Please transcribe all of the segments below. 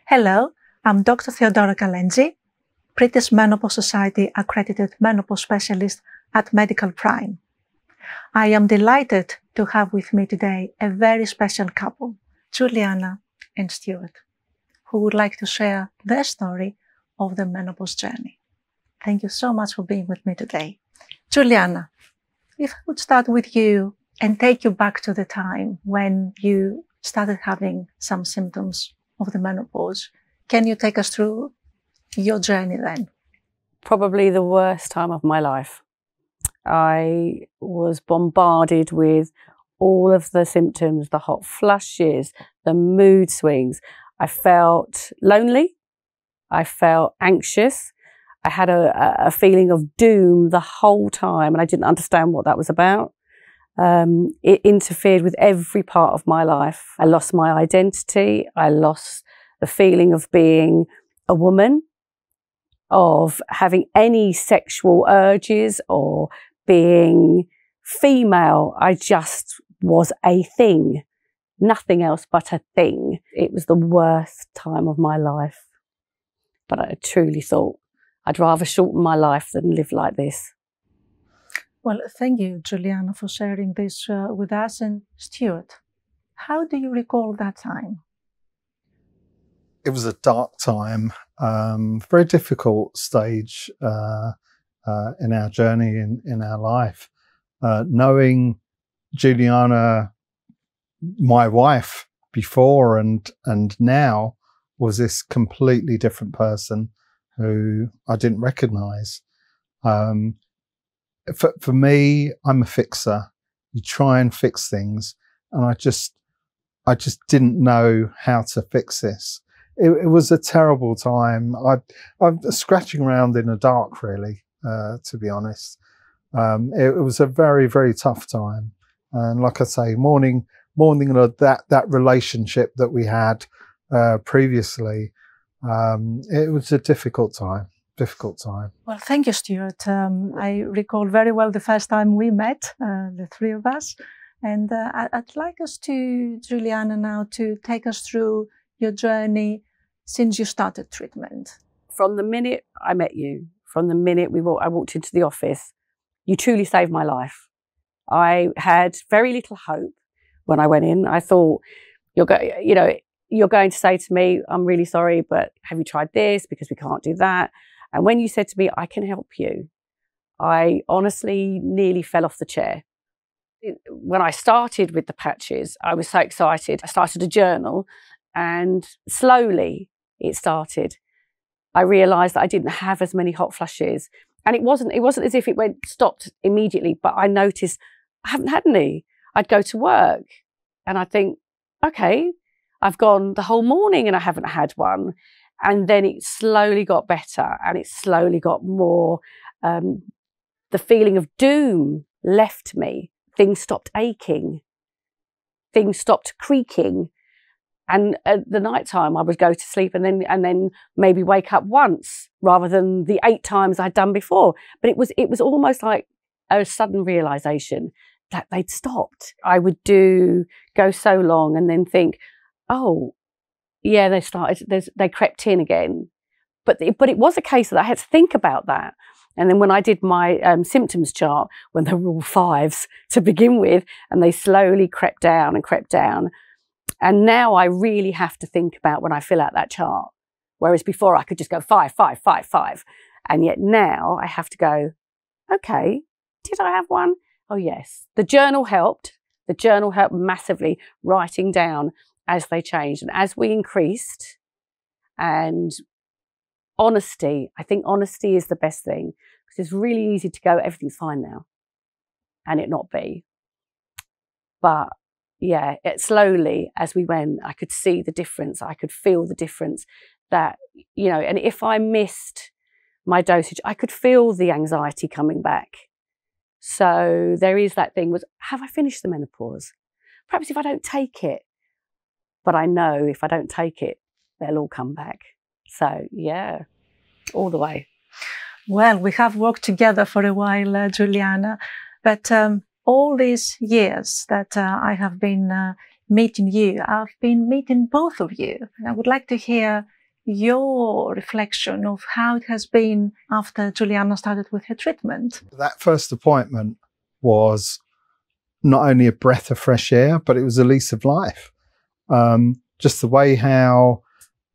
Hello, I'm Dr. Theodora Kalenji, British Menopause Society accredited menopause specialist at Medical Prime. I am delighted to have with me today a very special couple, Juliana and Stuart, who would like to share their story of the menopause journey. Thank you so much for being with me today. Juliana, if I would start with you and take you back to the time when you started having some symptoms of the menopause, can you take us through your journey then? Probably the worst time of my life. I was bombarded with all of the symptoms, the hot flushes, the mood swings. I felt lonely. I felt anxious. I had a feeling of doom the whole time, and I didn't understand what that was about. It interfered with every part of my life. I lost my identity. I lost the feeling of being a woman, of having any sexual urges or being female. I just was a thing, nothing else but a thing. It was the worst time of my life. But I truly thought I'd rather shorten my life than live like this. Well, thank you, Juliana, for sharing this with us. And Stuart, how do you recall that time? It was a dark time, very difficult stage in our journey, in our life. Knowing Juliana, my wife, before and now, was this completely different person who I didn't recognise. For me, I'm a fixer. You try and fix things, and I just didn't know how to fix this. It was a terrible time. I'm scratching around in the dark, really, to be honest. It was a very, very tough time. And like I say, mourning that relationship that we had previously, it was a difficult time. Well, thank you, Stuart. I recall very well the first time we met, the three of us. And I'd like us to, Juliana, now to take us through your journey since you started treatment. From the minute I met you, from the minute I walked into the office, you truly saved my life. I had very little hope when I went in. I thought, you're going to say to me, I'm really sorry, but have you tried this? Because we can't do that. And when you said to me, I can help you, I honestly nearly fell off the chair. When I started with the patches, I was so excited. I started a journal, and slowly it started. I realised that I didn't have as many hot flushes. And it wasn't as if it stopped immediately, but I noticed I haven't had any. I'd go to work and I'd think, okay, I've gone the whole morning and I haven't had one. And then it slowly got better, and it slowly got more, the feeling of doom left me. Things stopped aching. Things stopped creaking. And at the night time I would go to sleep and then maybe wake up once rather than the 8 times I'd done before. But it was almost like a sudden realization that they'd stopped. I would go so long and then think, oh, yeah, they crept in again. But it was a case that I had to think about that. And then when I did my symptoms chart, when they were all 5s to begin with, and they slowly crept down and crept down. And now I really have to think about when I fill out that chart. Whereas before I could just go 5, 5, 5, 5. And yet now I have to go, okay, did I have one? Oh, yes. The journal helped. The journal helped massively, writing down as they changed. And as we increased, and honesty, I think honesty is the best thing, because it's really easy to go, everything's fine now, and it not be. But yeah, slowly as we went, I could see the difference. I could feel the difference that, and if I missed my dosage, I could feel the anxiety coming back. So there is that thing, have I finished the menopause? Perhaps if I don't take it. But I know if I don't take it, they'll all come back. So yeah, all the way. Well, we have worked together for a while, Juliana, but all these years that I have been meeting you, I've been meeting both of you. And I would like to hear your reflection of how it has been after Juliana started with her treatment. That first appointment was not only a breath of fresh air, but it was a lease of life. Just the way how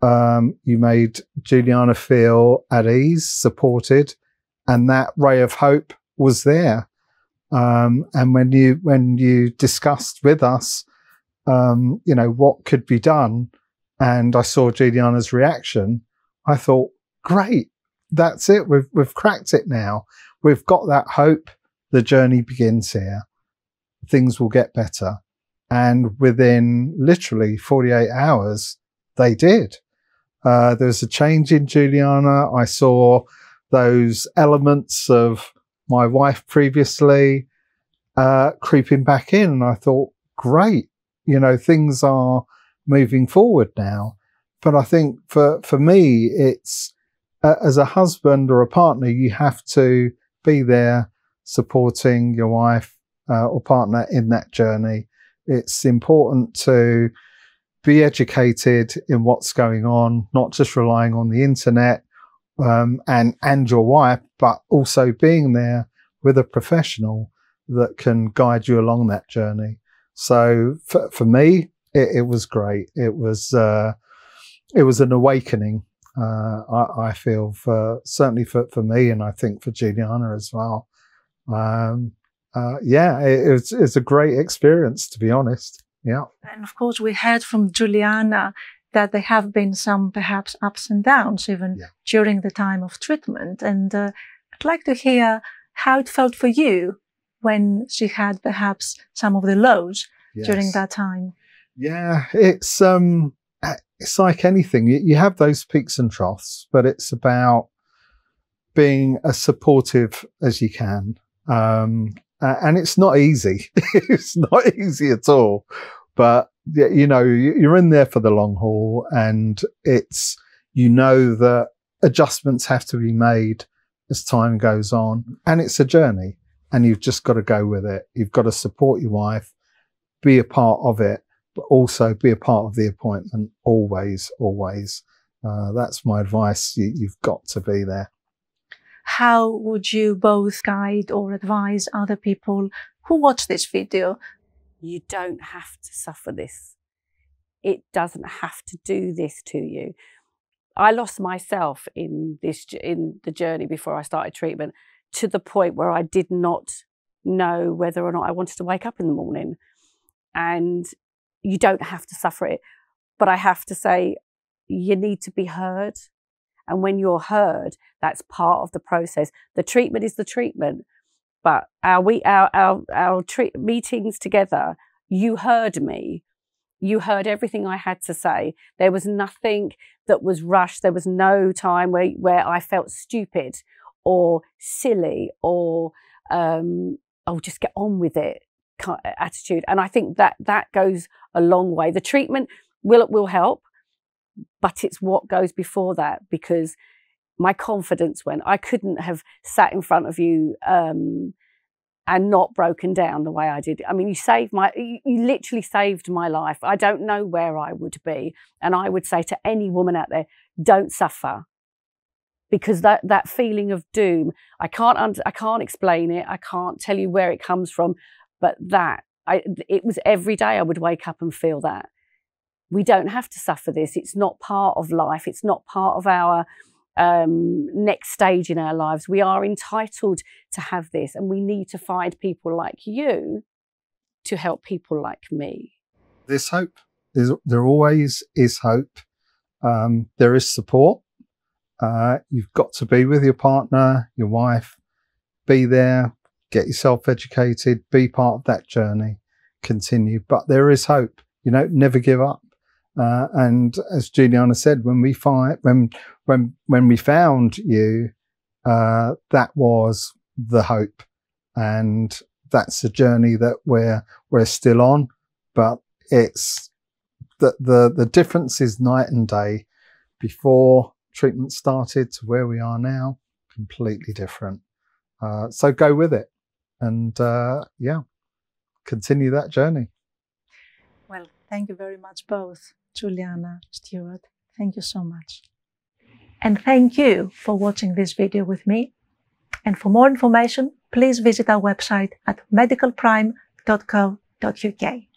you made Juliana feel at ease, supported, and that ray of hope was there. And when you discussed with us, what could be done, and I saw Juliana's reaction, I thought, great, that's it. We've cracked it now. We've got that hope. The journey begins here. Things will get better. And within literally 48 hours, they did. There was a change in Juliana. I saw those elements of my wife previously creeping back in. And I thought, great, things are moving forward now. But I think for me, it's as a husband or a partner, you have to be there supporting your wife or partner in that journey. It's important to be educated in what's going on, not just relying on the internet and your wife, but also being there with a professional that can guide you along that journey. So for me, it was great. It was an awakening. I feel certainly for me, and I think for Juliana as well. It's a great experience, to be honest. Yeah. And of course, we heard from Juliana that there have been some perhaps ups and downs even during the time of treatment. And I'd like to hear how it felt for you when she had perhaps some of the lows during that time. Yeah, it's like anything. You have those peaks and troughs, but it's about being as supportive as you can. And it's not easy. It's not easy at all. But, you're in there for the long haul, and it's, that adjustments have to be made as time goes on. And it's a journey, and you've just got to go with it. You've got to support your wife, be a part of it, but also be a part of the appointment. Always, always. That's my advice. You've got to be there. How would you both guide or advise other people who watch this video? You don't have to suffer this. It doesn't have to do this to you. I lost myself in the journey before I started treatment, to the point where I did not know whether or not I wanted to wake up in the morning. And you don't have to suffer it. But I have to say, you need to be heard. And when you're heard, that's part of the process. The treatment is the treatment. But our meetings together, you heard me. You heard everything I had to say. There was nothing that was rushed. There was no time where I felt stupid or silly or, just get on with it attitude. And I think that goes a long way. The treatment will help, but it's what goes before that, because my confidence went. I couldn't have sat in front of you and not broken down the way I did. I mean, you literally saved my life. I don't know where I would be. And I would say to any woman out there, don't suffer. Because that feeling of doom, I can't explain it. I can't tell you where it comes from, but it was every day I would wake up and feel that. We don't have to suffer this. It's not part of life. It's not part of our next stage in our lives. We are entitled to have this, and we need to find people like you to help people like me. There's hope. There always is hope. There is support. You've got to be with your partner, your wife, be there, get yourself educated, be part of that journey, continue. But there is hope, never give up. And as Juliana said, when we found you, that was the hope. And that's a journey that we're still on, but it's the difference is night and day. Before treatment started to where we are now, completely different. So go with it and continue that journey. Well, thank you very much both, Juliana, Stuart. Thank you so much. And thank you for watching this video with me. And for more information, please visit our website at medicalprime.co.uk.